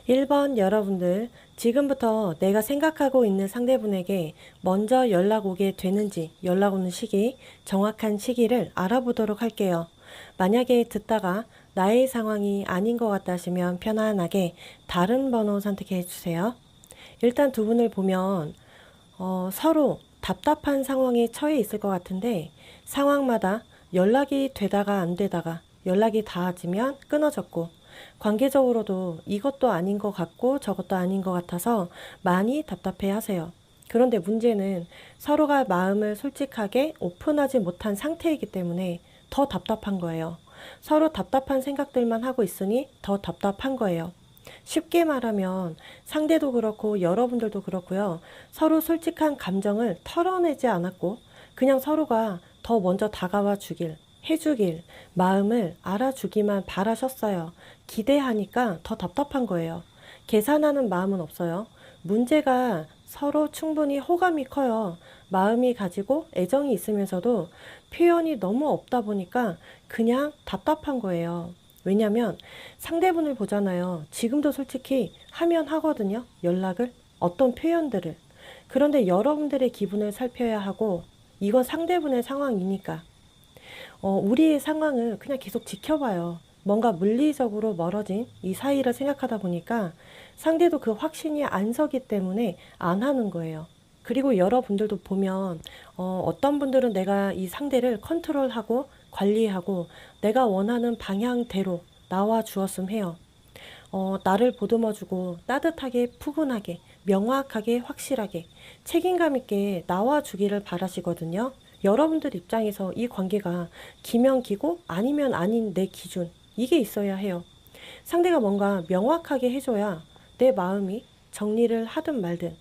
1번 여러분들, 지금부터 내가 생각하고 있는 상대분에게 먼저 연락 오게 되는지 연락 오는 시기, 정확한 시기를 알아보도록 할게요. 만약에 듣다가 나의 상황이 아닌 것 같다 하시면 편안하게 다른 번호 선택해 주세요. 일단 두 분을 보면 서로 답답한 상황에 처해 있을 것 같은데 상황마다 연락이 되다가 안 되다가 연락이 닿아지면 끊어졌고 관계적으로도 이것도 아닌 것 같고 저것도 아닌 것 같아서 많이 답답해 하세요. 그런데 문제는 서로가 마음을 솔직하게 오픈하지 못한 상태이기 때문에 더 답답한 거예요. 서로 답답한 생각들만 하고 있으니 더 답답한 거예요. 쉽게 말하면 상대도 그렇고 여러분들도 그렇고요. 서로 솔직한 감정을 털어내지 않았고 그냥 서로가 더 먼저 다가와 주길, 해주길, 마음을 알아주기만 바라셨어요. 기대하니까 더 답답한 거예요. 계산하는 마음은 없어요. 문제가 서로 충분히 호감이 커요. 마음이 가지고 애정이 있으면서도 표현이 너무 없다 보니까 그냥 답답한 거예요. 왜냐면 상대분을 보잖아요. 지금도 솔직히 하면 하거든요. 연락을. 어떤 표현들을. 그런데 여러분들의 기분을 살펴야 하고 이건 상대분의 상황이니까 우리의 상황을 그냥 계속 지켜봐요. 뭔가 물리적으로 멀어진 이 사이를 생각하다 보니까 상대도 그 확신이 안 서기 때문에 안 하는 거예요. 그리고 여러분들도 보면 어떤 분들은 내가 이 상대를 컨트롤하고 관리하고 내가 원하는 방향대로 나와 주었음 해요. 나를 보듬어주고 따뜻하게 푸근하게 명확하게 확실하게 책임감 있게 나와 주기를 바라시거든요. 여러분들 입장에서 이 관계가 기면 기고 아니면 아닌 내 기준 이게 있어야 해요. 상대가 뭔가 명확하게 해줘야 내 마음이 정리를 하든 말든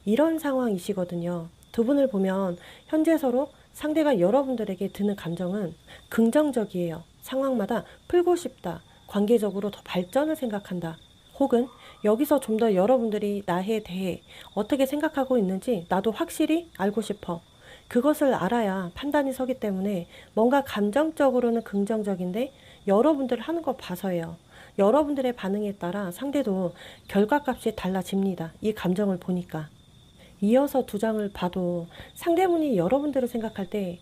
이런 상황이시거든요. 두 분을 보면 현재 서로 상대가 여러분들에게 드는 감정은 긍정적이에요. 상황마다 풀고 싶다. 관계적으로 더 발전을 생각한다. 혹은 여기서 좀 더 여러분들이 나에 대해 어떻게 생각하고 있는지 나도 확실히 알고 싶어. 그것을 알아야 판단이 서기 때문에 뭔가 감정적으로는 긍정적인데 여러분들 하는 거 봐서예요. 여러분들의 반응에 따라 상대도 결과값이 달라집니다. 이 감정을 보니까. 이어서 두 장을 봐도 상대분이 여러분들을 생각할 때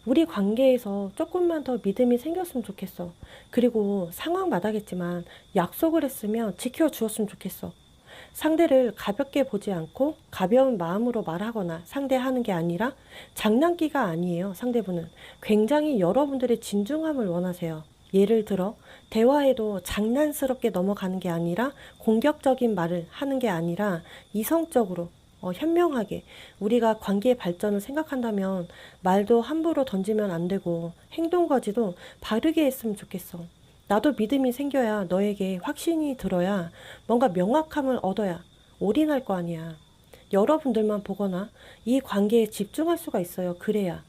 우리 관계에서 조금만 더 믿음이 생겼으면 좋겠어. 그리고 상황마다겠지만 약속을 했으면 지켜주었으면 좋겠어. 상대를 가볍게 보지 않고 가벼운 마음으로 말하거나 상대하는 게 아니라 장난기가 아니에요. 상대분은 굉장히 여러분들의 진중함을 원하세요. 예를 들어 대화에도 장난스럽게 넘어가는 게 아니라 공격적인 말을 하는 게 아니라 이성적으로 현명하게 우리가 관계의 발전을 생각한다면 말도 함부로 던지면 안 되고 행동 거지도 바르게 했으면 좋겠어. 나도 믿음이 생겨야 너에게 확신이 들어야 뭔가 명확함을 얻어야 올인할 거 아니야. 여러분들만 보거나 이 관계에 집중할 수가 있어요. 그래야.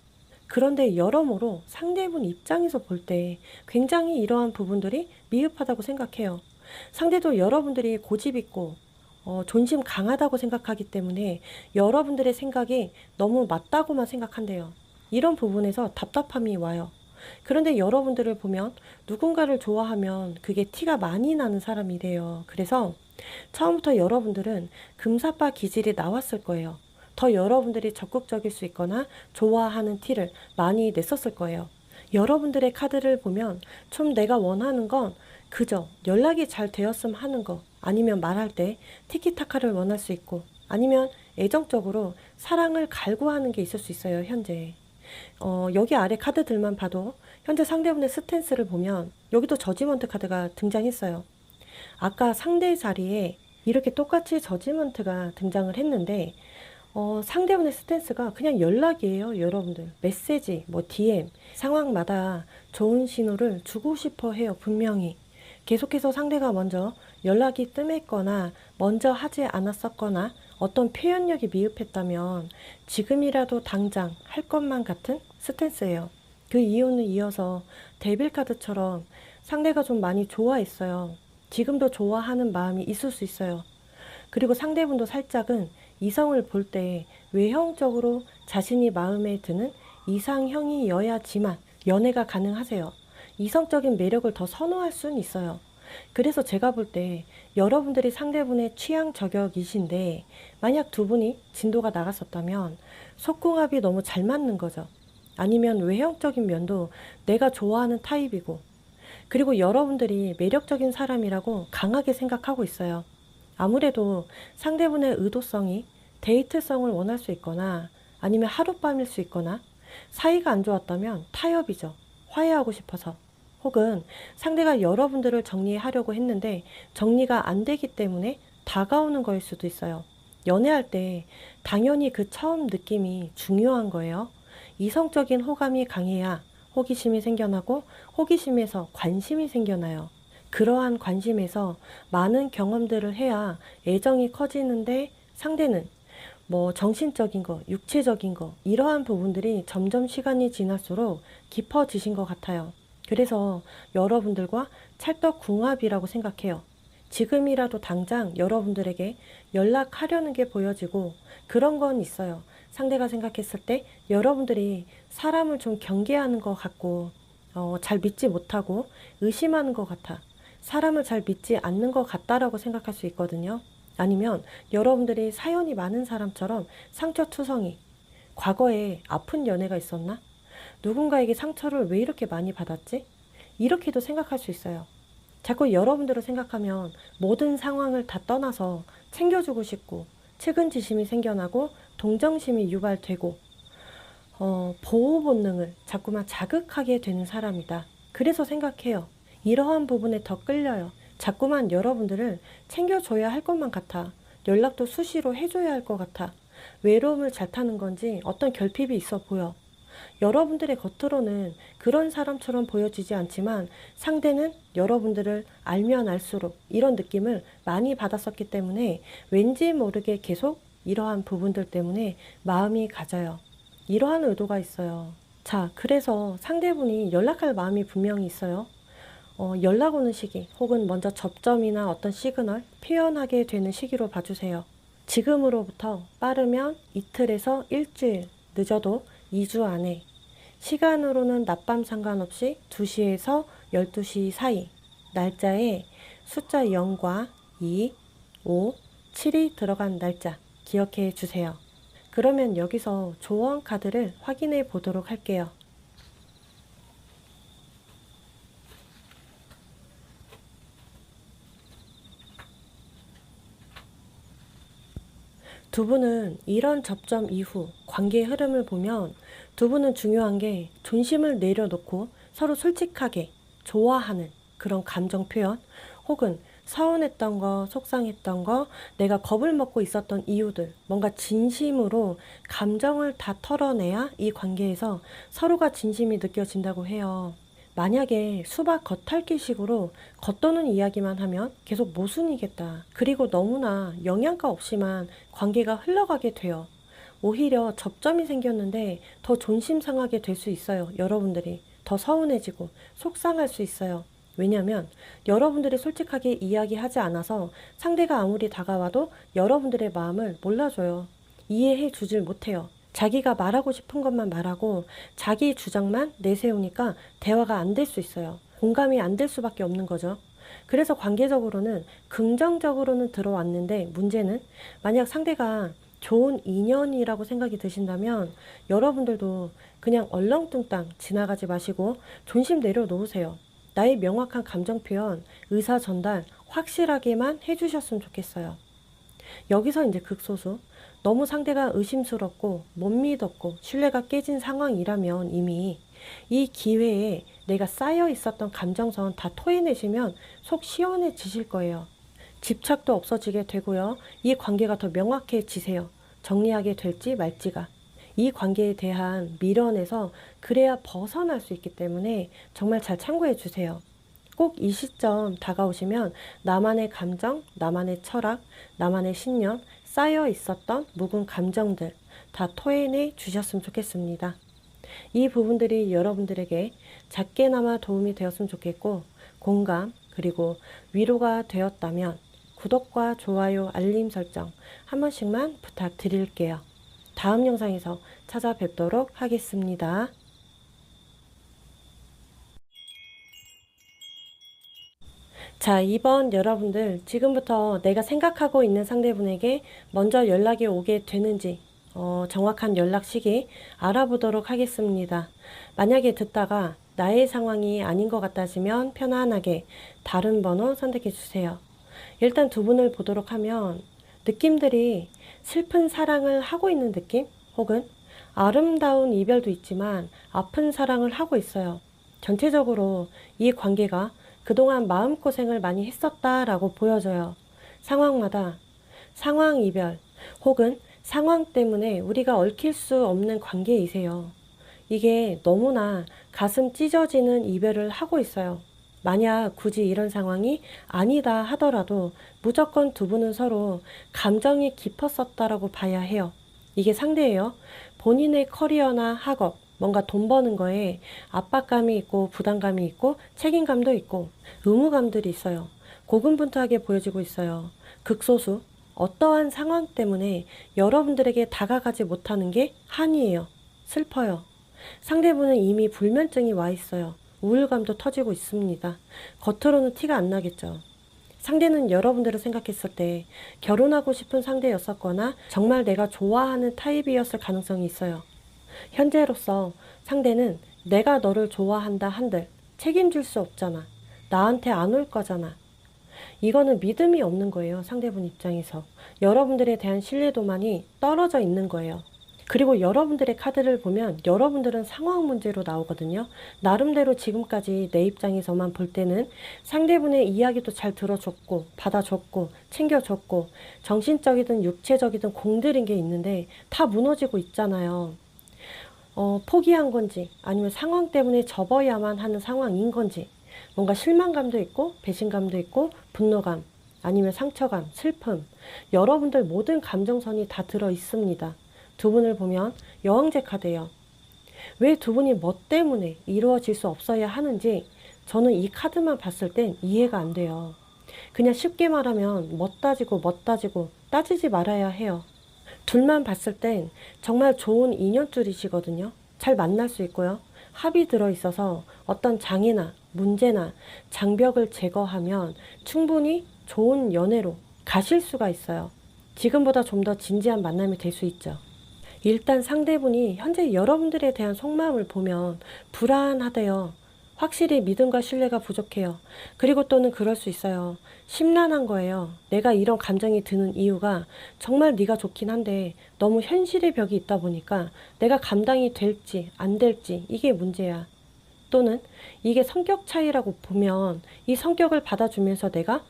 그런데 여러모로 상대분 입장에서 볼 때 굉장히 이러한 부분들이 미흡하다고 생각해요. 상대도 여러분들이 고집 있고 존심 강하다고 생각하기 때문에 여러분들의 생각이 너무 맞다고만 생각한대요. 이런 부분에서 답답함이 와요. 그런데 여러분들을 보면 누군가를 좋아하면 그게 티가 많이 나는 사람이래요. 그래서 처음부터 여러분들은 금사빠 기질이 나왔을 거예요. 더 여러분들이 적극적일 수 있거나 좋아하는 티를 많이 냈었을 거예요. 여러분들의 카드를 보면 좀 내가 원하는 건 그저 연락이 잘 되었음 하는 거 아니면 말할 때 티키타카를 원할 수 있고 아니면 애정적으로 사랑을 갈구하는 게 있을 수 있어요. 현재 여기 아래 카드들만 봐도 현재 상대분의 스탠스를 보면 여기도 저지먼트 카드가 등장했어요. 아까 상대 자리에 이렇게 똑같이 저지먼트가 등장을 했는데 상대분의 스탠스가 그냥 연락이에요. 여러분들 메시지 뭐 DM 상황마다 좋은 신호를 주고 싶어 해요. 분명히 계속해서 상대가 먼저 연락이 뜸했거나 먼저 하지 않았었거나 어떤 표현력이 미흡했다면 지금이라도 당장 할 것만 같은 스탠스예요. 그 이유는 이어서 데빌 카드처럼 상대가 좀 많이 좋아했어요. 지금도 좋아하는 마음이 있을 수 있어요. 그리고 상대분도 살짝은 이성을 볼 때 외형적으로 자신이 마음에 드는 이상형이어야지만 연애가 가능하세요. 이성적인 매력을 더 선호할 수는 있어요. 그래서 제가 볼 때 여러분들이 상대분의 취향 저격이신데 만약 두 분이 진도가 나갔었다면 속궁합이 너무 잘 맞는 거죠. 아니면 외형적인 면도 내가 좋아하는 타입이고 그리고 여러분들이 매력적인 사람이라고 강하게 생각하고 있어요. 아무래도 상대분의 의도성이 데이트성을 원할 수 있거나 아니면 하룻밤일 수 있거나 사이가 안 좋았다면 타협이죠. 화해하고 싶어서. 혹은 상대가 여러분들을 정리하려고 했는데 정리가 안 되기 때문에 다가오는 거일 수도 있어요. 연애할 때 당연히 그 처음 느낌이 중요한 거예요. 이성적인 호감이 강해야 호기심이 생겨나고 호기심에서 관심이 생겨나요. 그러한 관심에서 많은 경험들을 해야 애정이 커지는데 상대는 뭐 정신적인 거, 육체적인 거 이러한 부분들이 점점 시간이 지날수록 깊어지신 것 같아요. 그래서 여러분들과 찰떡궁합이라고 생각해요. 지금이라도 당장 여러분들에게 연락하려는 게 보여지고 그런 건 있어요. 상대가 생각했을 때 여러분들이 사람을 좀 경계하는 것 같고 잘 믿지 못하고 의심하는 것 같아. 사람을 잘 믿지 않는 것 같다라고 생각할 수 있거든요. 아니면 여러분들이 사연이 많은 사람처럼 상처투성이, 과거에 아픈 연애가 있었나? 누군가에게 상처를 왜 이렇게 많이 받았지? 이렇게도 생각할 수 있어요. 자꾸 여러분들을 생각하면 모든 상황을 다 떠나서 챙겨주고 싶고 측은지심이 생겨나고 동정심이 유발되고 보호 본능을 자꾸만 자극하게 되는 사람이다. 그래서 생각해요. 이러한 부분에 더 끌려요. 자꾸만 여러분들을 챙겨줘야 할 것만 같아. 연락도 수시로 해줘야 할 것 같아. 외로움을 잘 타는 건지 어떤 결핍이 있어 보여. 여러분들의 겉으로는 그런 사람처럼 보여지지 않지만 상대는 여러분들을 알면 알수록 이런 느낌을 많이 받았었기 때문에 왠지 모르게 계속 이러한 부분들 때문에 마음이 가져요. 이러한 의도가 있어요. 자, 그래서 상대분이 연락할 마음이 분명히 있어요. 연락 오는 시기 혹은 먼저 접점이나 어떤 시그널 표현하게 되는 시기로 봐주세요. 지금으로부터 빠르면 이틀에서 일주일, 늦어도 2주 안에 시간으로는 낮밤 상관없이 2시에서 12시 사이 날짜에 숫자 0과 2, 5, 7이 들어간 날짜 기억해 주세요. 그러면 여기서 조언 카드를 확인해 보도록 할게요. 두 분은 이런 접점 이후 관계의 흐름을 보면 두 분은 중요한 게 존심을 내려놓고 서로 솔직하게 좋아하는 그런 감정 표현 혹은 서운했던 거, 속상했던 거, 내가 겁을 먹고 있었던 이유들, 뭔가 진심으로 감정을 다 털어내야 이 관계에서 서로가 진심이 느껴진다고 해요. 만약에 수박 겉핥기식으로 겉도는 이야기만 하면 계속 모순이겠다. 그리고 너무나 영양가 없이만 관계가 흘러가게 돼요. 오히려 접점이 생겼는데 더 존심 상하게 될 수 있어요. 여러분들이 더 서운해지고 속상할 수 있어요. 왜냐하면 여러분들이 솔직하게 이야기하지 않아서 상대가 아무리 다가와도 여러분들의 마음을 몰라줘요. 이해해 주질 못해요. 자기가 말하고 싶은 것만 말하고 자기 주장만 내세우니까 대화가 안 될 수 있어요. 공감이 안 될 수밖에 없는 거죠. 그래서 관계적으로는 긍정적으로는 들어왔는데 문제는 만약 상대가 좋은 인연이라고 생각이 드신다면 여러분들도 그냥 얼렁뚱땅 지나가지 마시고 존심 내려놓으세요. 나의 명확한 감정 표현, 의사 전달 확실하게만 해주셨으면 좋겠어요. 여기서 이제 극소수. 너무 상대가 의심스럽고 못 믿었고 신뢰가 깨진 상황이라면 이미 이 기회에 내가 쌓여 있었던 감정선 다 토해내시면 속 시원해지실 거예요. 집착도 없어지게 되고요. 이 관계가 더 명확해지세요. 정리하게 될지 말지가. 이 관계에 대한 미련에서 그래야 벗어날 수 있기 때문에 정말 잘 참고해 주세요. 꼭 이 시점 다가오시면 나만의 감정, 나만의 철학, 나만의 신념, 쌓여 있었던 묵은 감정들 다 토해내 주셨으면 좋겠습니다. 이 부분들이 여러분들에게 작게나마 도움이 되었으면 좋겠고 공감 그리고 위로가 되었다면 구독과 좋아요, 알림 설정 한 번씩만 부탁드릴게요. 다음 영상에서 찾아뵙도록 하겠습니다. 자, 2번 여러분들 지금부터 내가 생각하고 있는 상대분에게 먼저 연락이 오게 되는지 정확한 연락 시기 알아보도록 하겠습니다. 만약에 듣다가 나의 상황이 아닌 것 같다시면 편안하게 다른 번호 선택해 주세요. 일단 두 분을 보도록 하면 느낌들이 슬픈 사랑을 하고 있는 느낌? 혹은 아름다운 이별도 있지만 아픈 사랑을 하고 있어요. 전체적으로 이 관계가 그동안 마음고생을 많이 했었다라고 보여져요. 상황마다 상황 이별 혹은 상황 때문에 우리가 얽힐 수 없는 관계이세요. 이게 너무나 가슴 찢어지는 이별을 하고 있어요. 만약 굳이 이런 상황이 아니다 하더라도 무조건 두 분은 서로 감정이 깊었었다라고 봐야 해요. 이게 상대예요. 본인의 커리어나 학업, 뭔가 돈 버는 거에 압박감이 있고 부담감이 있고 책임감도 있고 의무감들이 있어요. 고군분투하게 보여지고 있어요. 극소수 어떠한 상황 때문에 여러분들에게 다가가지 못하는 게 한이에요. 슬퍼요. 상대분은 이미 불면증이 와 있어요. 우울감도 터지고 있습니다. 겉으로는 티가 안 나겠죠. 상대는 여러분들을 생각했을 때 결혼하고 싶은 상대였었거나 정말 내가 좋아하는 타입이었을 가능성이 있어요. 현재로서 상대는 내가 너를 좋아한다 한들 책임질 수 없잖아. 나한테 안 올 거잖아. 이거는 믿음이 없는 거예요. 상대분 입장에서. 여러분들에 대한 신뢰도만이 떨어져 있는 거예요. 그리고 여러분들의 카드를 보면 여러분들은 상황 문제로 나오거든요. 나름대로 지금까지 내 입장에서만 볼 때는 상대분의 이야기도 잘 들어줬고 받아줬고 챙겨줬고 정신적이든 육체적이든 공들인 게 있는데 다 무너지고 있잖아요. 포기한 건지 아니면 상황 때문에 접어야만 하는 상황인 건지 뭔가 실망감도 있고 배신감도 있고 분노감 아니면 상처감, 슬픔 여러분들 모든 감정선이 다 들어 있습니다. 두 분을 보면 여왕제 카드예요. 왜 두 분이 뭐 때문에 이루어질 수 없어야 하는지 저는 이 카드만 봤을 땐 이해가 안 돼요. 그냥 쉽게 말하면 뭐 따지고 따지지 말아야 해요. 둘만 봤을 땐 정말 좋은 인연줄이시거든요. 잘 만날 수 있고요. 합이 들어있어서 어떤 장애나 문제나 장벽을 제거하면 충분히 좋은 연애로 가실 수가 있어요. 지금보다 좀 더 진지한 만남이 될 수 있죠. 일단 상대분이 현재 여러분들에 대한 속마음을 보면 불안하대요. 확실히 믿음과 신뢰가 부족해요. 그리고 또는 그럴 수 있어요. 심란한 거예요. 내가 이런 감정이 드는 이유가 정말 네가 좋긴 한데 너무 현실의 벽이 있다 보니까 내가 감당이 될지 안 될지 이게 문제야. 또는 이게 성격 차이라고 보면 이 성격을 받아주면서 내가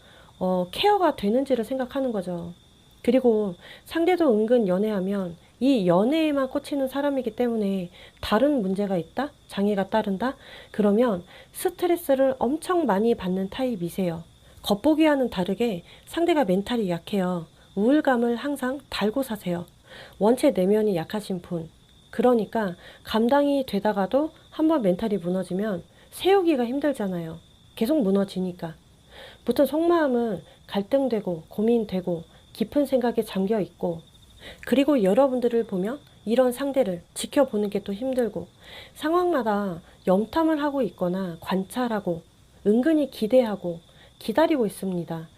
케어가 되는지를 생각하는 거죠. 그리고 상대도 은근 연애하면 이 연애에만 꽂히는 사람이기 때문에 다른 문제가 있다? 장애가 따른다? 그러면 스트레스를 엄청 많이 받는 타입이세요. 겉보기와는 다르게 상대가 멘탈이 약해요. 우울감을 항상 달고 사세요. 원체 내면이 약하신 분. 그러니까 감당이 되다가도 한번 멘탈이 무너지면 세우기가 힘들잖아요. 계속 무너지니까. 보통 속마음은 갈등되고 고민되고 깊은 생각에 잠겨 있고 그리고 여러분들을 보면 이런 상대를 지켜보는 게 또 힘들고 상황마다 염탐을 하고 있거나 관찰하고 은근히 기대하고 기다리고 있습니다.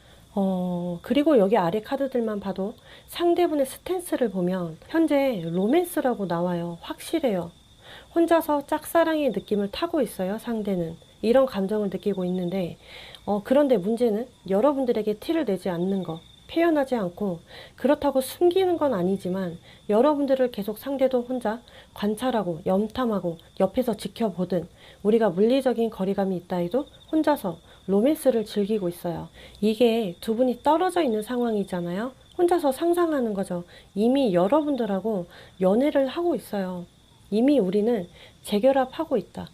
그리고 여기 아래 카드들만 봐도 상대분의 스탠스를 보면 현재 로맨스라고 나와요. 확실해요. 혼자서 짝사랑의 느낌을 타고 있어요. 상대는. 이런 감정을 느끼고 있는데 그런데 문제는 여러분들에게 티를 내지 않는 거. 표현하지 않고 그렇다고 숨기는 건 아니지만 여러분들을 계속 상대도 혼자 관찰하고 염탐하고 옆에서 지켜보든 우리가 물리적인 거리감이 있다 해도 혼자서 로맨스를 즐기고 있어요. 이게 두 분이 떨어져 있는 상황이잖아요. 혼자서 상상하는 거죠. 이미 여러분들하고 연애를 하고 있어요. 이미 우리는 재결합하고 있다.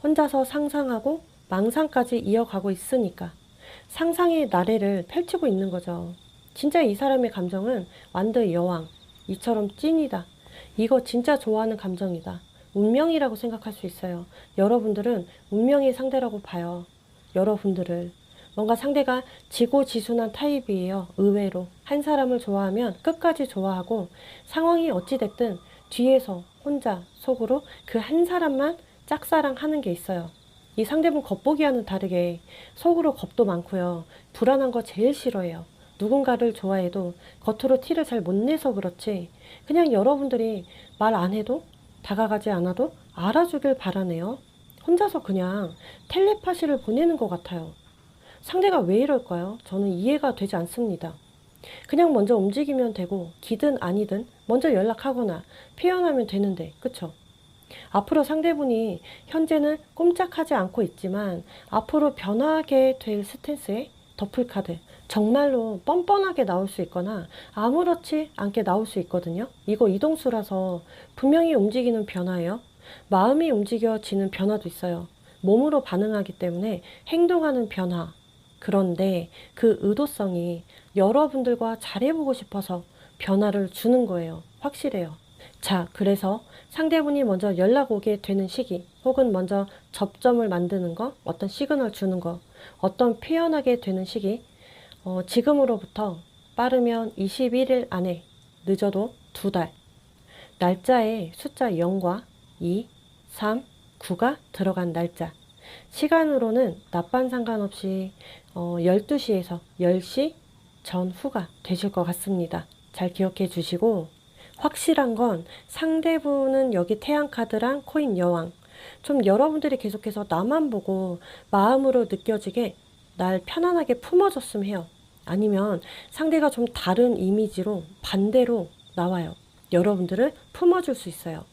혼자서 상상하고 망상까지 이어가고 있으니까 상상의 나래를 펼치고 있는 거죠. 진짜 이 사람의 감정은 완드 여왕, 이처럼 찐이다. 이거 진짜 좋아하는 감정이다. 운명이라고 생각할 수 있어요. 여러분들은 운명의 상대라고 봐요. 여러분들을. 뭔가 상대가 지고지순한 타입이에요. 의외로. 한 사람을 좋아하면 끝까지 좋아하고 상황이 어찌됐든 뒤에서 혼자 속으로 그 한 사람만 짝사랑하는 게 있어요. 이 상대분 겉보기와는 다르게 속으로 겁도 많고요. 불안한 거 제일 싫어해요. 누군가를 좋아해도 겉으로 티를 잘 못 내서 그렇지 그냥 여러분들이 말 안 해도 다가가지 않아도 알아주길 바라네요. 혼자서 그냥 텔레파시를 보내는 것 같아요. 상대가 왜 이럴까요? 저는 이해가 되지 않습니다. 그냥 먼저 움직이면 되고 기든 아니든 먼저 연락하거나 표현하면 되는데 그쵸? 앞으로 상대분이 현재는 꼼짝하지 않고 있지만 앞으로 변하게 될 스탠스의 더플카드 정말로 뻔뻔하게 나올 수 있거나 아무렇지 않게 나올 수 있거든요. 이거 이동수라서 분명히 움직이는 변화예요. 마음이 움직여지는 변화도 있어요. 몸으로 반응하기 때문에 행동하는 변화. 그런데 그 의도성이 여러분들과 잘해보고 싶어서 변화를 주는 거예요. 확실해요. 자, 그래서 상대분이 먼저 연락 오게 되는 시기 혹은 먼저 접점을 만드는 거, 어떤 시그널 주는 거, 어떤 표현하게 되는 시기 지금으로부터 빠르면 21일 안에 늦어도 2달 날짜에 숫자 0과 2, 3, 9가 들어간 날짜 시간으로는 낮밤 상관없이 12시에서 10시 전후가 되실 것 같습니다. 잘 기억해 주시고 확실한 건 상대분은 여기 태양카드랑 코인 여왕 좀 여러분들이 계속해서 나만 보고 마음으로 느껴지게 날 편안하게 품어줬으면 해요. 아니면 상대가 좀 다른 이미지로 반대로 나와요. 여러분들을 품어줄 수 있어요.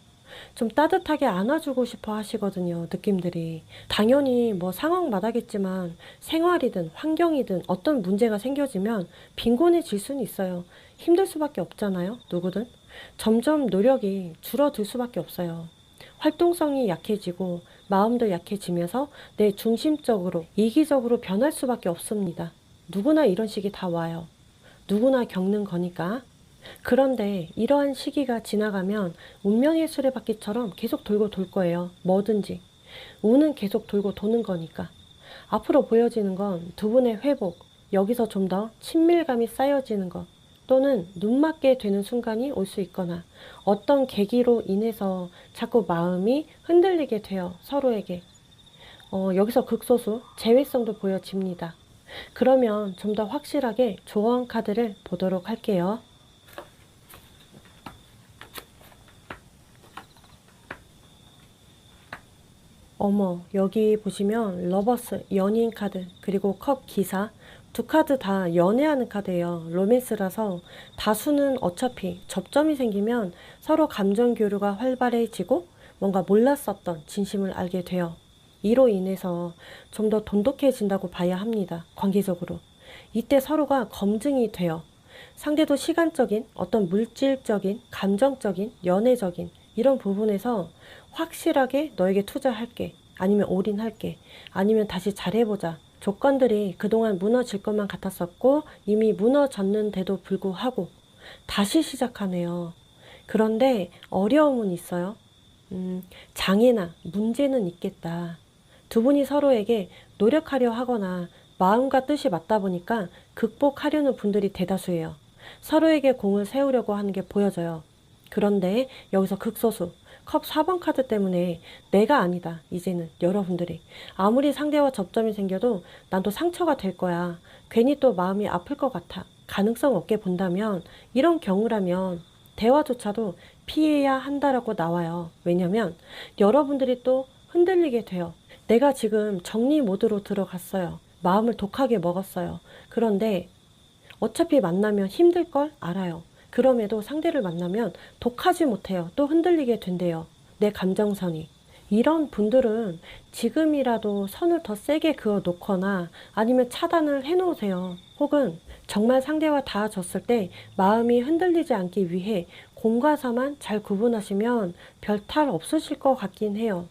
좀 따뜻하게 안아주고 싶어 하시거든요. 느낌들이. 당연히 뭐 상황마다겠지만 생활이든 환경이든 어떤 문제가 생겨지면 빈곤해질 수는 있어요. 힘들 수밖에 없잖아요. 누구든. 점점 노력이 줄어들 수밖에 없어요. 활동성이 약해지고 마음도 약해지면서 내 중심적으로 이기적으로 변할 수밖에 없습니다. 누구나 이런 시기 다 와요. 누구나 겪는 거니까. 그런데 이러한 시기가 지나가면 운명의 수레바퀴처럼 계속 돌고 돌 거예요. 뭐든지. 운은 계속 돌고 도는 거니까. 앞으로 보여지는 건 두 분의 회복, 여기서 좀 더 친밀감이 쌓여지는 것, 또는 눈 맞게 되는 순간이 올 수 있거나 어떤 계기로 인해서 자꾸 마음이 흔들리게 돼요. 서로에게. 여기서 극소수 재회성도 보여집니다. 그러면 좀 더 확실하게 조언 카드를 보도록 할게요. 어머, 여기 보시면 러버스, 연인 카드, 그리고 컵 기사 두 카드 다 연애하는 카드예요. 로맨스라서 다수는 어차피 접점이 생기면 서로 감정 교류가 활발해지고 뭔가 몰랐었던 진심을 알게 돼요. 이로 인해서 좀 더 돈독해진다고 봐야 합니다. 관계적으로. 이때 서로가 검증이 돼요. 상대도 시간적인, 어떤 물질적인, 감정적인, 연애적인 이런 부분에서 확실하게 너에게 투자할게. 아니면 올인할게. 아니면 다시 잘해보자. 조건들이 그동안 무너질 것만 같았었고 이미 무너졌는데도 불구하고 다시 시작하네요. 그런데 어려움은 있어요. 장애나 문제는 있겠다. 두 분이 서로에게 노력하려 하거나 마음과 뜻이 맞다 보니까 극복하려는 분들이 대다수예요. 서로에게 공을 세우려고 하는 게 보여져요. 그런데 여기서 극소수 컵 4번 카드 때문에 내가 아니다. 이제는 여러분들이 아무리 상대와 접점이 생겨도 난 또 상처가 될 거야. 괜히 또 마음이 아플 것 같아. 가능성 없게 본다면 이런 경우라면 대화조차도 피해야 한다라고 나와요. 왜냐면 여러분들이 또 흔들리게 돼요. 내가 지금 정리 모드로 들어갔어요. 마음을 독하게 먹었어요. 그런데 어차피 만나면 힘들 걸 알아요. 그럼에도 상대를 만나면 독하지 못해요. 또 흔들리게 된대요. 내 감정선이. 이런 분들은 지금이라도 선을 더 세게 그어 놓거나 아니면 차단을 해 놓으세요. 혹은 정말 상대와 닿아졌을 때 마음이 흔들리지 않기 위해 공과 사만 잘 구분하시면 별 탈 없으실 것 같긴 해요.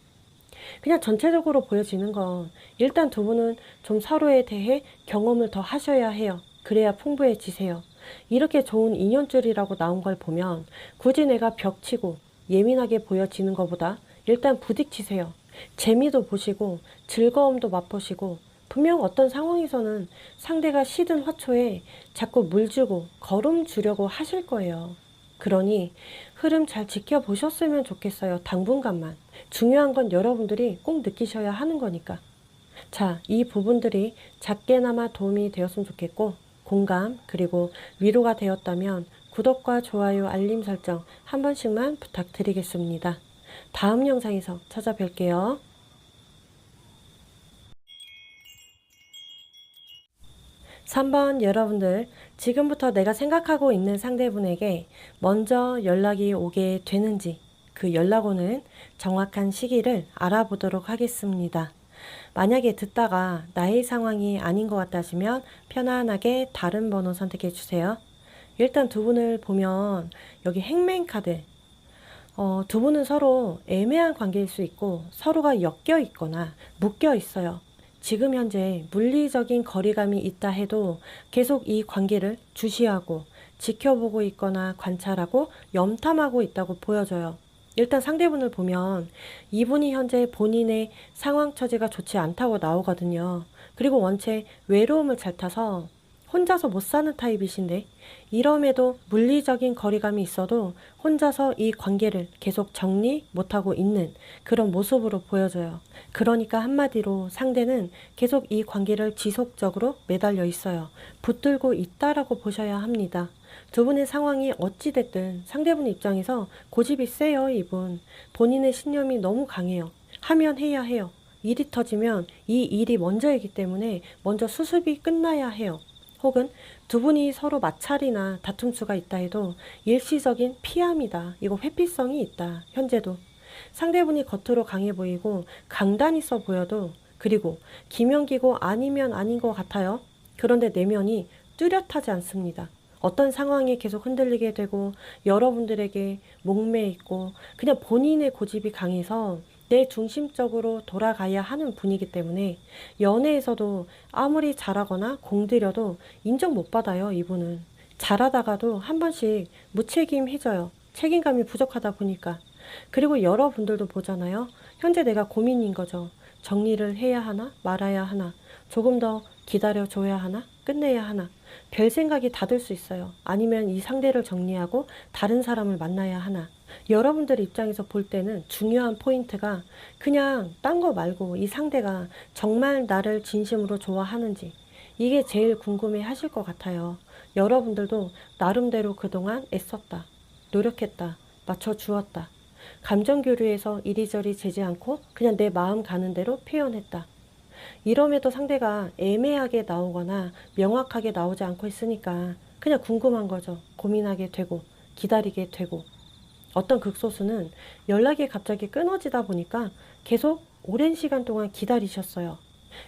그냥 전체적으로 보여지는 건 일단 두 분은 좀 서로에 대해 경험을 더 하셔야 해요. 그래야 풍부해지세요. 이렇게 좋은 인연줄이라고 나온 걸 보면 굳이 내가 벽치고 예민하게 보여지는 것보다 일단 부딪히세요. 재미도 보시고 즐거움도 맛보시고 분명 어떤 상황에서는 상대가 시든 화초에 자꾸 물 주고 거름 주려고 하실 거예요. 그러니 흐름 잘 지켜보셨으면 좋겠어요. 당분간만. 중요한 건 여러분들이 꼭 느끼셔야 하는 거니까. 자, 이 부분들이 작게나마 도움이 되었으면 좋겠고, 공감 그리고 위로가 되었다면 구독과 좋아요, 알림 설정 한 번씩만 부탁드리겠습니다. 다음 영상에서 찾아뵐게요. 3번 여러분들, 지금부터 내가 생각하고 있는 상대분에게 먼저 연락이 오게 되는지, 그 연락 오는 정확한 시기를 알아보도록 하겠습니다. 만약에 듣다가 나의 상황이 아닌 것 같다시면 편안하게 다른 번호 선택해 주세요. 일단 두 분을 보면 여기 행맨 카드, 두 분은 서로 애매한 관계일 수 있고 서로가 엮여 있거나 묶여 있어요. 지금 현재 물리적인 거리감이 있다 해도 계속 이 관계를 주시하고 지켜보고 있거나 관찰하고 염탐하고 있다고 보여져요. 일단 상대분을 보면 이분이 현재 본인의 상황 처지가 좋지 않다고 나오거든요. 그리고 원체 외로움을 잘 타서 혼자서 못 사는 타입이신데, 이럼에도 물리적인 거리감이 있어도 혼자서 이 관계를 계속 정리 못하고 있는 그런 모습으로 보여져요. 그러니까 한마디로 상대는 계속 이 관계를 지속적으로 매달려 있어요. 붙들고 있다라고 보셔야 합니다. 두 분의 상황이 어찌됐든 상대분 입장에서 고집이 세요. 이분 본인의 신념이 너무 강해요. 하면 해야 해요. 일이 터지면 이 일이 먼저이기 때문에 먼저 수습이 끝나야 해요. 혹은 두 분이 서로 마찰이나 다툼수가 있다 해도 일시적인 피함이다, 이거 회피성이 있다. 현재도 상대분이 겉으로 강해 보이고 강단 있어 보여도, 그리고 기면기고 아니면 아닌 것 같아요. 그런데 내면이 뚜렷하지 않습니다. 어떤 상황에 계속 흔들리게 되고 여러분들에게 목매어 있고 그냥 본인의 고집이 강해서 내 중심적으로 돌아가야 하는 분이기 때문에 연애에서도 아무리 잘하거나 공들여도 인정 못 받아요. 이분은 잘하다가도 한 번씩 무책임해져요. 책임감이 부족하다 보니까. 그리고 여러분들도 보잖아요. 현재 내가 고민인 거죠. 정리를 해야 하나 말아야 하나, 조금 더 기다려줘야 하나 끝내야 하나, 별 생각이 다 들 수 있어요. 아니면 이 상대를 정리하고 다른 사람을 만나야 하나. 여러분들 입장에서 볼 때는 중요한 포인트가 그냥 딴 거 말고 이 상대가 정말 나를 진심으로 좋아하는지, 이게 제일 궁금해 하실 것 같아요. 여러분들도 나름대로 그동안 애썼다, 노력했다, 맞춰주었다, 감정 교류에서 이리저리 재지 않고 그냥 내 마음 가는 대로 표현했다. 이럼에도 상대가 애매하게 나오거나 명확하게 나오지 않고 있으니까 그냥 궁금한 거죠. 고민하게 되고 기다리게 되고, 어떤 극소수는 연락이 갑자기 끊어지다 보니까 계속 오랜 시간 동안 기다리셨어요.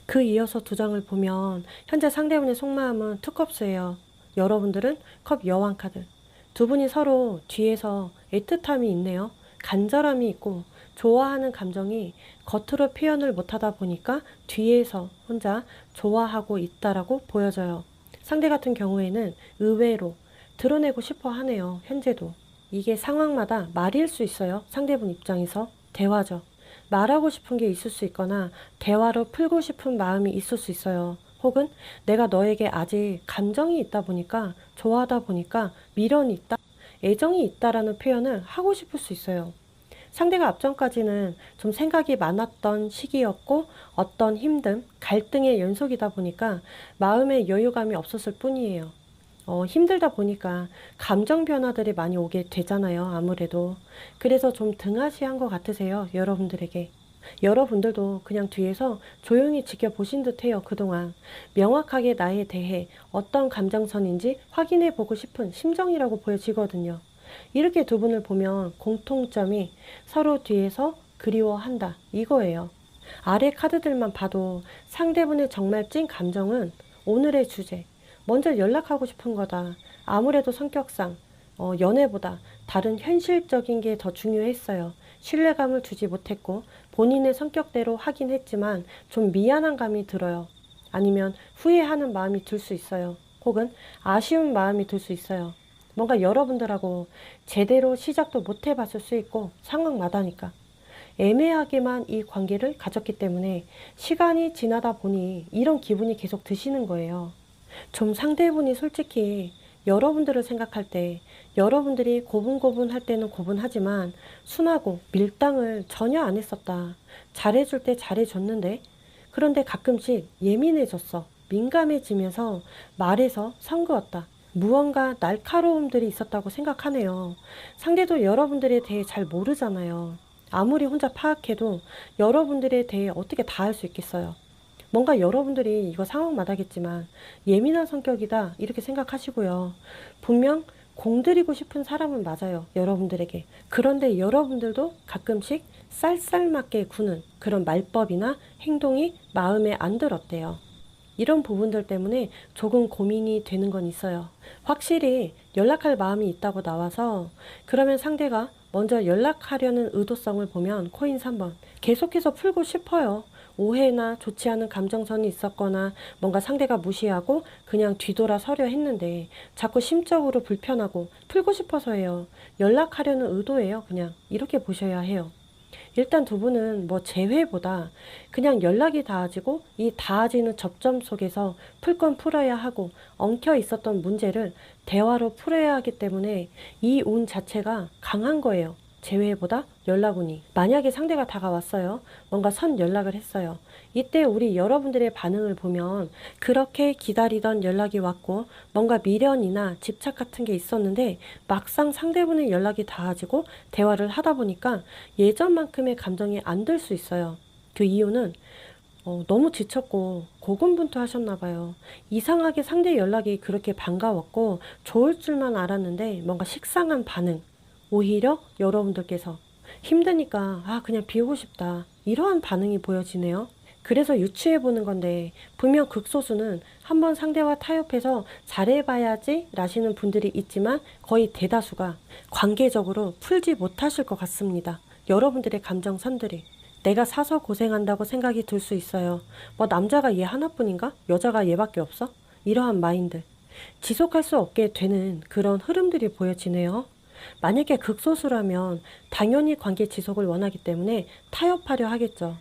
그 이어서 두 장을 보면 현재 상대분의 속마음은 투컵스예요. 여러분들은 컵 여왕 카드. 두 분이 서로 뒤에서 애틋함이 있네요. 간절함이 있고 좋아하는 감정이 겉으로 표현을 못하다 보니까 뒤에서 혼자 좋아하고 있다라고 보여져요. 상대 같은 경우에는 의외로 드러내고 싶어 하네요. 현재도. 이게 상황마다 말일 수 있어요. 상대분 입장에서 대화죠. 말하고 싶은 게 있을 수 있거나 대화로 풀고 싶은 마음이 있을 수 있어요. 혹은 내가 너에게 아직 감정이 있다 보니까, 좋아하다 보니까 미련이 있다, 애정이 있다라는 표현을 하고 싶을 수 있어요. 상대가 앞전까지는 좀 생각이 많았던 시기였고 어떤 힘듦, 갈등의 연속이다 보니까 마음의 여유감이 없었을 뿐이에요. 힘들다 보니까 감정 변화들이 많이 오게 되잖아요. 아무래도. 그래서 좀 등하시한 것 같으세요. 여러분들에게. 여러분들도 그냥 뒤에서 조용히 지켜보신 듯해요. 그동안 명확하게 나에 대해 어떤 감정선인지 확인해 보고 싶은 심정이라고 보여지거든요. 이렇게 두 분을 보면 공통점이 서로 뒤에서 그리워한다, 이거예요. 아래 카드들만 봐도 상대분의 정말 찐 감정은 오늘의 주제, 먼저 연락하고 싶은 거다. 아무래도 성격상 연애보다 다른 현실적인 게 더 중요했어요. 신뢰감을 주지 못했고 본인의 성격대로 하긴 했지만 좀 미안한 감이 들어요. 아니면 후회하는 마음이 들 수 있어요. 혹은 아쉬운 마음이 들 수 있어요. 뭔가 여러분들하고 제대로 시작도 못 해봤을 수 있고 상황마다니까. 애매하게만 이 관계를 가졌기 때문에 시간이 지나다 보니 이런 기분이 계속 드시는 거예요. 좀 상대분이 솔직히 여러분들을 생각할 때 여러분들이 고분고분할 때는 고분하지만 순하고 밀당을 전혀 안 했었다. 잘해줄 때 잘해줬는데 그런데 가끔씩 예민해졌어. 민감해지면서 말에서 선 그었다. 무언가 날카로움들이 있었다고 생각하네요. 상대도 여러분들에 대해 잘 모르잖아요. 아무리 혼자 파악해도 여러분들에 대해 어떻게 다 할 수 있겠어요. 뭔가 여러분들이 이거 상황마다겠지만 예민한 성격이다 이렇게 생각하시고요. 분명 공들이고 싶은 사람은 맞아요. 여러분들에게. 그런데 여러분들도 가끔씩 쌀쌀맞게 구는 그런 말법이나 행동이 마음에 안 들었대요. 이런 부분들 때문에 조금 고민이 되는 건 있어요. 확실히 연락할 마음이 있다고 나와서 그러면 상대가 먼저 연락하려는 의도성을 보면 코인 3번 계속해서 풀고 싶어요. 오해나 좋지 않은 감정선이 있었거나 뭔가 상대가 무시하고 그냥 뒤돌아 서려 했는데 자꾸 심적으로 불편하고 풀고 싶어서예요. 연락하려는 의도예요. 그냥 이렇게 보셔야 해요. 일단 두 분은 뭐 재회보다 그냥 연락이 닿아지고 이 닿아지는 접점 속에서 풀 건 풀어야 하고 엉켜 있었던 문제를 대화로 풀어야 하기 때문에 이 운 자체가 강한 거예요. 재회보다 연락운이. 만약에 상대가 다가왔어요. 뭔가 선 연락을 했어요. 이때 우리 여러분들의 반응을 보면 그렇게 기다리던 연락이 왔고 뭔가 미련이나 집착 같은 게 있었는데 막상 상대분의 연락이 닿아지고 대화를 하다 보니까 예전만큼의 감정이 안 들 수 있어요. 그 이유는 너무 지쳤고 고군분투하셨나 봐요. 이상하게 상대 연락이 그렇게 반가웠고 좋을 줄만 알았는데 뭔가 식상한 반응. 오히려 여러분들께서 힘드니까 그냥 비우고 싶다. 이러한 반응이 보여지네요. 그래서 유추해 보는 건데 분명 극소수는 한번 상대와 타협해서 잘해봐야지 라시는 분들이 있지만 거의 대다수가 관계적으로 풀지 못하실 것 같습니다. 여러분들의 감정선들이. 내가 사서 고생한다고 생각이 들 수 있어요. 뭐 남자가 얘 하나뿐인가? 여자가 얘밖에 없어? 이러한 마인드. 지속할 수 없게 되는 그런 흐름들이 보여지네요. 만약에 극소수라면 당연히 관계 지속을 원하기 때문에 타협하려 하겠죠.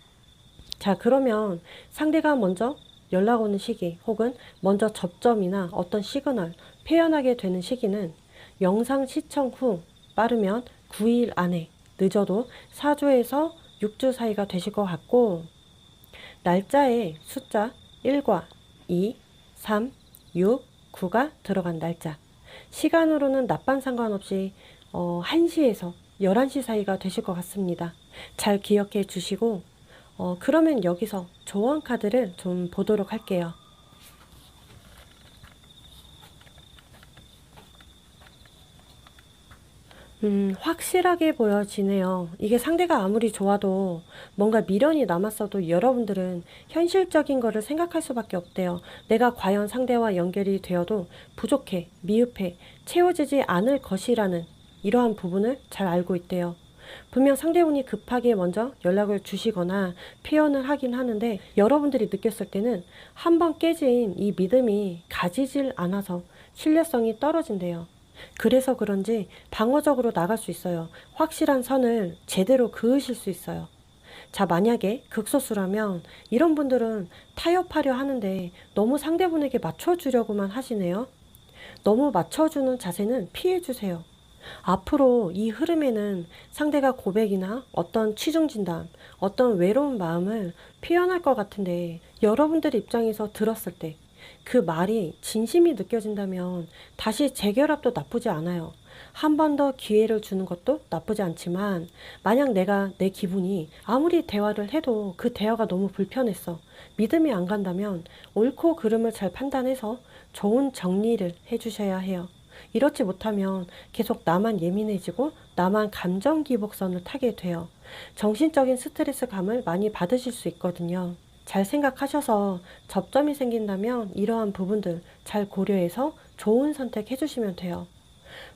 자, 그러면 상대가 먼저 연락 오는 시기 혹은 먼저 접점이나 어떤 시그널 표현하게 되는 시기는 영상 시청 후 빠르면 9일 안에 늦어도 4주에서 6주 사이가 되실 것 같고 날짜에 숫자 1과 2, 3, 6, 9가 들어간 날짜 시간으로는 낮밤 상관없이 1시에서 11시 사이가 되실 것 같습니다. 잘 기억해 주시고 그러면 여기서 조언 카드를 좀 보도록 할게요. 확실하게 보여지네요. 이게 상대가 아무리 좋아도 뭔가 미련이 남았어도 여러분들은 현실적인 거를 생각할 수밖에 없대요. 내가 과연 상대와 연결이 되어도 부족해, 미흡해, 채워지지 않을 것이라는 이러한 부분을 잘 알고 있대요. 분명 상대분이 급하게 먼저 연락을 주시거나 표현을 하긴 하는데 여러분들이 느꼈을 때는 한번 깨진 이 믿음이 가지질 않아서 신뢰성이 떨어진대요. 그래서 그런지 방어적으로 나갈 수 있어요. 확실한 선을 제대로 그으실 수 있어요. 자, 만약에 극소수라면 이런 분들은 타협하려 하는데 너무 상대분에게 맞춰주려고만 하시네요. 너무 맞춰주는 자세는 피해주세요. 앞으로 이 흐름에는 상대가 고백이나 어떤 취중 진담, 어떤 외로운 마음을 표현할 것 같은데 여러분들 입장에서 들었을 때 그 말이 진심이 느껴진다면 다시 재결합도 나쁘지 않아요. 한 번 더 기회를 주는 것도 나쁘지 않지만 만약 내가 내 기분이 아무리 대화를 해도 그 대화가 너무 불편했어. 믿음이 안 간다면 옳고 그름을 잘 판단해서 좋은 정리를 해주셔야 해요. 이렇지 못하면 계속 나만 예민해지고 나만 감정 기복선을 타게 돼요. 정신적인 스트레스감을 많이 받으실 수 있거든요. 잘 생각하셔서 접점이 생긴다면 이러한 부분들 잘 고려해서 좋은 선택 해주시면 돼요.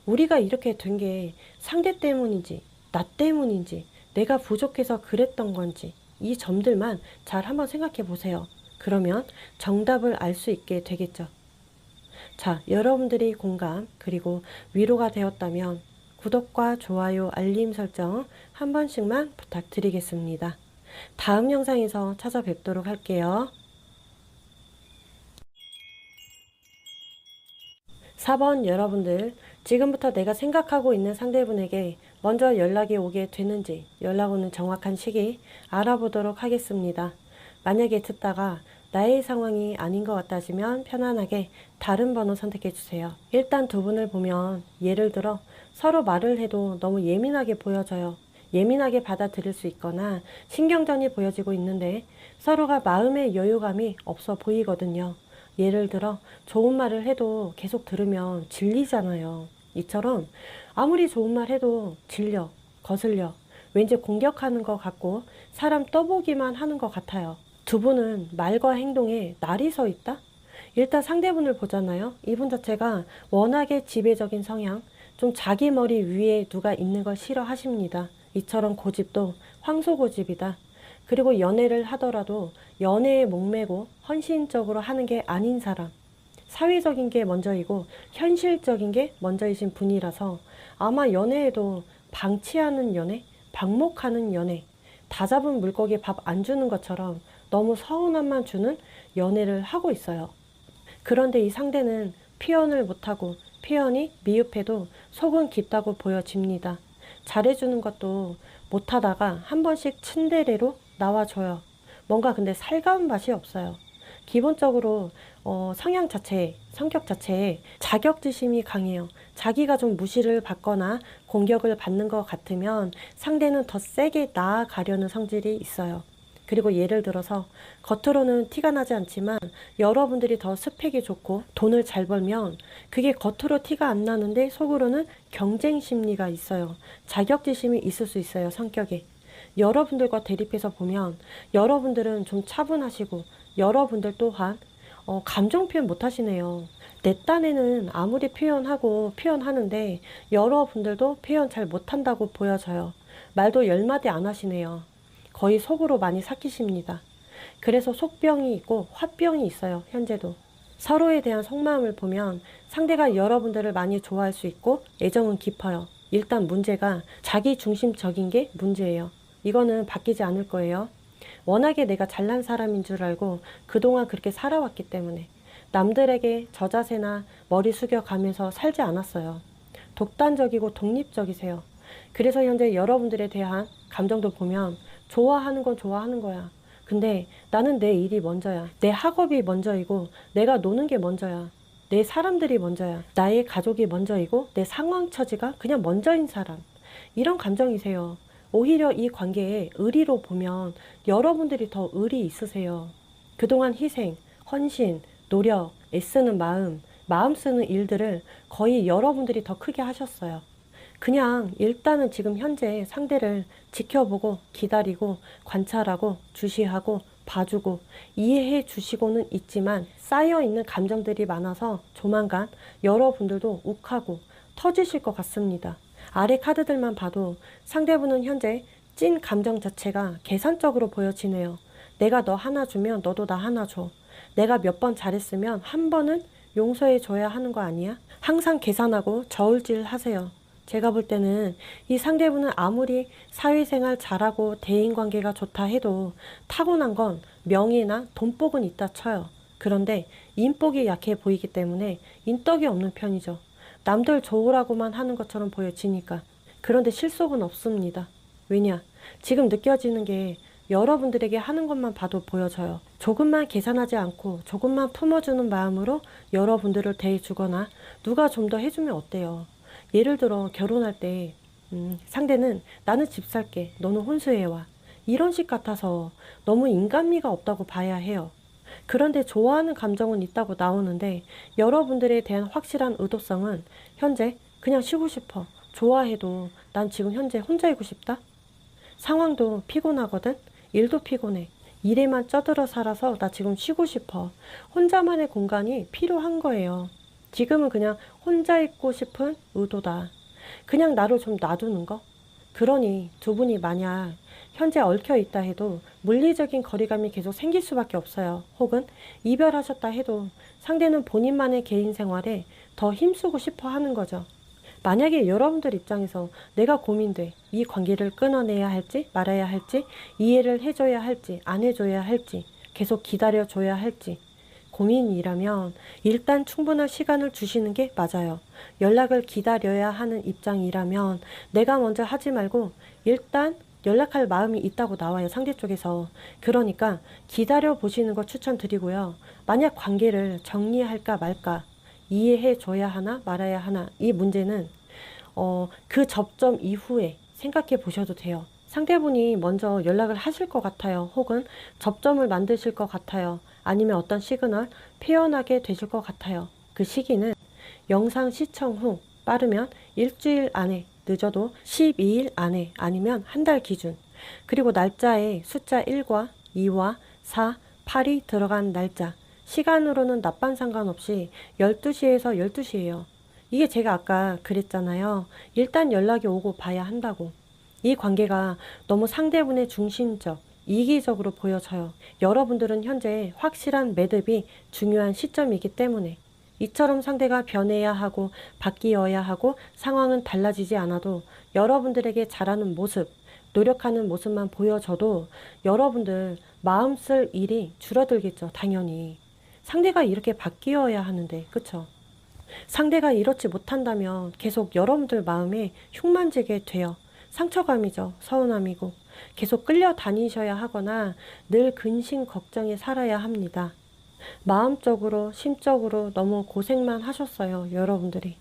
우리가 이렇게 된 게 상대 때문인지 나 때문인지 내가 부족해서 그랬던 건지 이 점들만 잘 한번 생각해 보세요. 그러면 정답을 알 수 있게 되겠죠. 자, 여러분들이 공감 그리고 위로가 되었다면 구독과 좋아요, 알림 설정 한 번씩만 부탁드리겠습니다. 다음 영상에서 찾아뵙도록 할게요. 4번 여러분들, 지금부터 내가 생각하고 있는 상대분에게 먼저 연락이 오게 되는지 연락 오는 정확한 시기 알아보도록 하겠습니다. 만약에 듣다가 나의 상황이 아닌 것 같다시면 편안하게 다른 번호 선택해 주세요. 일단 두 분을 보면 예를 들어 서로 말을 해도 너무 예민하게 보여져요. 예민하게 받아들일 수 있거나 신경전이 보여지고 있는데 서로가 마음의 여유감이 없어 보이거든요. 예를 들어 좋은 말을 해도 계속 들으면 질리잖아요. 이처럼 아무리 좋은 말 해도 질려, 거슬려, 왠지 공격하는 것 같고 사람 떠보기만 하는 것 같아요. 두 분은 말과 행동에 날이 서 있다? 일단 상대분을 보잖아요. 이분 자체가 워낙에 지배적인 성향, 좀 자기 머리 위에 누가 있는 걸 싫어하십니다. 이처럼 고집도 황소고집이다. 그리고 연애를 하더라도 연애에 목매고 헌신적으로 하는 게 아닌 사람. 사회적인 게 먼저이고 현실적인 게 먼저이신 분이라서 아마 연애에도 방치하는 연애, 방목하는 연애, 다 잡은 물고기 밥 안 주는 것처럼 너무 서운함만 주는 연애를 하고 있어요. 그런데 이 상대는 표현을 못하고 표현이 미흡해도 속은 깊다고 보여집니다. 잘해주는 것도 못하다가 한 번씩 츤데레로 나와줘요. 뭔가 근데 살가운 맛이 없어요. 기본적으로 성향 자체, 성격 자체에 자격지심이 강해요. 자기가 좀 무시를 받거나 공격을 받는 것 같으면 상대는 더 세게 나아가려는 성질이 있어요. 그리고 예를 들어서 겉으로는 티가 나지 않지만 여러분들이 더 스펙이 좋고 돈을 잘 벌면 그게 겉으로 티가 안 나는데 속으로는 경쟁 심리가 있어요. 자격지심이 있을 수 있어요, 성격에. 여러분들과 대립해서 보면 여러분들은 좀 차분하시고 여러분들 또한 감정 표현 못 하시네요. 내 딴에는 아무리 표현하고 표현하는데 여러분들도 표현 잘 못한다고 보여져요. 말도 10마디 안 하시네요. 거의 속으로 많이 삭히십니다. 그래서 속병이 있고 화병이 있어요. 현재도. 서로에 대한 속마음을 보면 상대가 여러분들을 많이 좋아할 수 있고 애정은 깊어요. 일단 문제가 자기 중심적인 게 문제예요. 이거는 바뀌지 않을 거예요. 워낙에 내가 잘난 사람인 줄 알고 그동안 그렇게 살아왔기 때문에 남들에게 저자세나 머리 숙여가면서 살지 않았어요. 독단적이고 독립적이세요. 그래서 현재 여러분들에 대한 감정도 보면 좋아하는 건 좋아하는 거야. 근데 나는 내 일이 먼저야. 내 학업이 먼저이고 내가 노는 게 먼저야. 내 사람들이 먼저야. 나의 가족이 먼저이고 내 상황 처지가 그냥 먼저인 사람. 이런 감정이세요. 오히려 이 관계에 의리로 보면 여러분들이 더 의리 있으세요. 그동안 희생, 헌신, 노력, 애쓰는 마음 쓰는 일들을 거의 여러분들이 더 크게 하셨어요. 그냥 일단은 지금 현재 상대를 지켜보고 기다리고 관찰하고 주시하고 봐주고 이해해 주시고는 있지만 쌓여있는 감정들이 많아서 조만간 여러분들도 욱하고 터지실 것 같습니다. 아래 카드들만 봐도 상대분은 현재 찐 감정 자체가 계산적으로 보여지네요. 내가 너 하나 주면 너도 나 하나 줘. 내가 몇 번 잘했으면 한 번은 용서해 줘야 하는 거 아니야? 항상 계산하고 저울질 하세요. 제가 볼 때는 이 상대분은 아무리 사회생활 잘하고 대인관계가 좋다 해도 타고난 건 명예나 돈복은 있다 쳐요. 그런데 인복이 약해 보이기 때문에 인덕이 없는 편이죠. 남들 좋으라고만 하는 것처럼 보여지니까. 그런데 실속은 없습니다. 왜냐? 지금 느껴지는 게 여러분들에게 하는 것만 봐도 보여져요. 조금만 계산하지 않고 조금만 품어주는 마음으로 여러분들을 대해주거나 누가 좀 더 해주면 어때요? 예를 들어 결혼할 때 상대는 나는 집 살게, 너는 혼수해와. 이런 식 같아서 너무 인간미가 없다고 봐야 해요. 그런데 좋아하는 감정은 있다고 나오는데 여러분들에 대한 확실한 의도성은 현재 그냥 쉬고 싶어. 좋아해도 난 지금 현재 혼자 있고 싶다. 상황도 피곤하거든. 일도 피곤해. 일에만 쩌들어 살아서 나 지금 쉬고 싶어. 혼자만의 공간이 필요한 거예요. 지금은 그냥 혼자 있고 싶은 의도다. 그냥 나를 좀 놔두는 거? 그러니 두 분이 만약 현재 얽혀 있다 해도 물리적인 거리감이 계속 생길 수밖에 없어요. 혹은 이별하셨다 해도 상대는 본인만의 개인 생활에 더 힘쓰고 싶어 하는 거죠. 만약에 여러분들 입장에서 내가 고민돼. 이 관계를 끊어내야 할지 말아야 할지 이해를 해줘야 할지 안 해줘야 할지 계속 기다려줘야 할지 고민이라면 일단 충분한 시간을 주시는 게 맞아요. 연락을 기다려야 하는 입장이라면 내가 먼저 하지 말고 일단 연락할 마음이 있다고 나와요, 상대 쪽에서. 그러니까 기다려 보시는 걸 추천드리고요. 만약 관계를 정리할까 말까, 이해해 줘야 하나 말아야 하나, 이 문제는 그 접점 이후에 생각해 보셔도 돼요. 상대분이 먼저 연락을 하실 것 같아요. 혹은 접점을 만드실 것 같아요. 아니면 어떤 시그널 표현하게 되실 것 같아요. 그 시기는 영상 시청 후 빠르면 일주일 안에, 늦어도 12일 안에, 아니면 한 달 기준. 그리고 날짜에 숫자 1과 2와 4, 8이 들어간 날짜. 시간으로는 낮밤 상관없이 12시에서 12시예요. 이게 제가 아까 그랬잖아요. 일단 연락이 오고 봐야 한다고. 이 관계가 너무 상대분의 중심적, 이기적으로 보여져요. 여러분들은 현재 확실한 매듭이 중요한 시점이기 때문에 이처럼 상대가 변해야 하고 바뀌어야 하고 상황은 달라지지 않아도 여러분들에게 잘하는 모습, 노력하는 모습만 보여줘도 여러분들 마음 쓸 일이 줄어들겠죠. 당연히. 상대가 이렇게 바뀌어야 하는데, 그쵸? 상대가 이렇지 못한다면 계속 여러분들 마음에 흉만지게 돼요. 상처감이죠. 서운함이고. 계속 끌려다니셔야 하거나 늘 근심 걱정에 살아야 합니다. 마음적으로, 심적으로 너무 고생만 하셨어요. 여러분들이.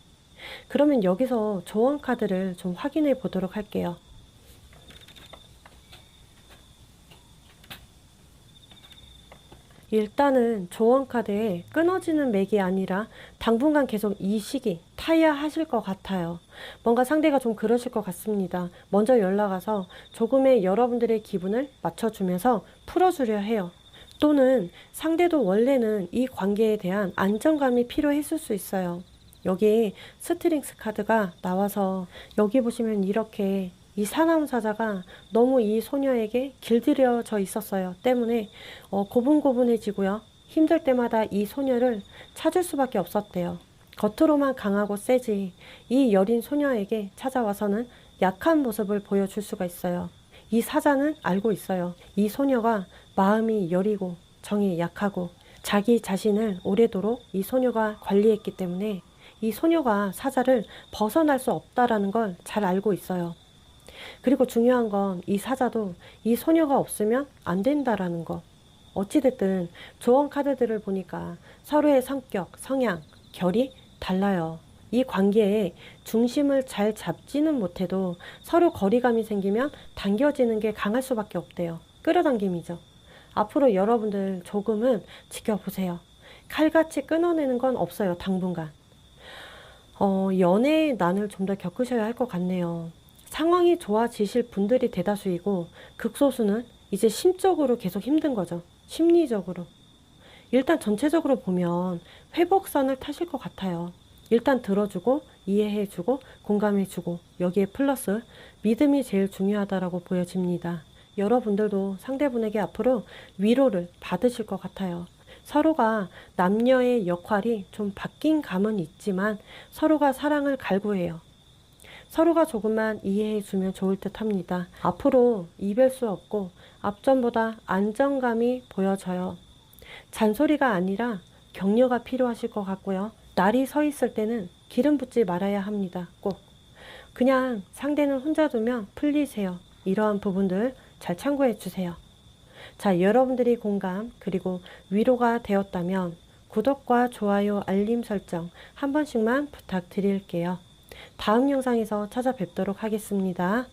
그러면 여기서 조언 카드를 좀 확인해 보도록 할게요. 일단은 조언 카드에 끊어지는 맥이 아니라 당분간 계속 이 시기 타야 하실 것 같아요. 뭔가 상대가 좀 그러실 것 같습니다. 먼저 연락 와서 조금의 여러분들의 기분을 맞춰주면서 풀어주려 해요. 또는 상대도 원래는 이 관계에 대한 안정감이 필요했을 수 있어요. 여기 스트링스 카드가 나와서 여기 보시면 이렇게 이 사남사자가 너무 이 소녀에게 길들여져 있었어요. 때문에 고분고분해지고요. 힘들 때마다 이 소녀를 찾을 수밖에 없었대요. 겉으로만 강하고 세지 이 여린 소녀에게 찾아와서는 약한 모습을 보여줄 수가 있어요. 이 사자는 알고 있어요. 이 소녀가 마음이 여리고 정이 약하고 자기 자신을 오래도록 이 소녀가 관리했기 때문에 이 소녀가 사자를 벗어날 수 없다라는 걸 잘 알고 있어요. 그리고 중요한 건 이 사자도 이 소녀가 없으면 안 된다라는 거. 어찌됐든 조언 카드들을 보니까 서로의 성격, 성향, 결이 달라요. 이 관계에 중심을 잘 잡지는 못해도 서로 거리감이 생기면 당겨지는 게 강할 수밖에 없대요. 끌어당김이죠. 앞으로 여러분들 조금은 지켜보세요. 칼같이 끊어내는 건 없어요. 당분간. 연애의 난을 좀 더 겪으셔야 할 것 같네요. 상황이 좋아지실 분들이 대다수이고 극소수는 이제 심적으로 계속 힘든 거죠. 심리적으로. 일단 전체적으로 보면 회복선을 타실 것 같아요. 일단 들어주고 이해해주고 공감해주고 여기에 플러스 믿음이 제일 중요하다라고 보여집니다. 여러분들도 상대분에게 앞으로 위로를 받으실 것 같아요. 서로가 남녀의 역할이 좀 바뀐 감은 있지만 서로가 사랑을 갈구해요. 서로가 조금만 이해해주면 좋을 듯 합니다. 앞으로 이별 수 없고 앞전보다 안정감이 보여져요. 잔소리가 아니라 격려가 필요하실 것 같고요. 날이 서 있을 때는 기름 붓지 말아야 합니다. 꼭. 그냥 상대는 혼자 두면 풀리세요. 이러한 부분들 잘 참고해 주세요. 자, 여러분들이 공감 그리고 위로가 되었다면 구독과 좋아요, 알림 설정 한 번씩만 부탁드릴게요. 다음 영상에서 찾아뵙도록 하겠습니다.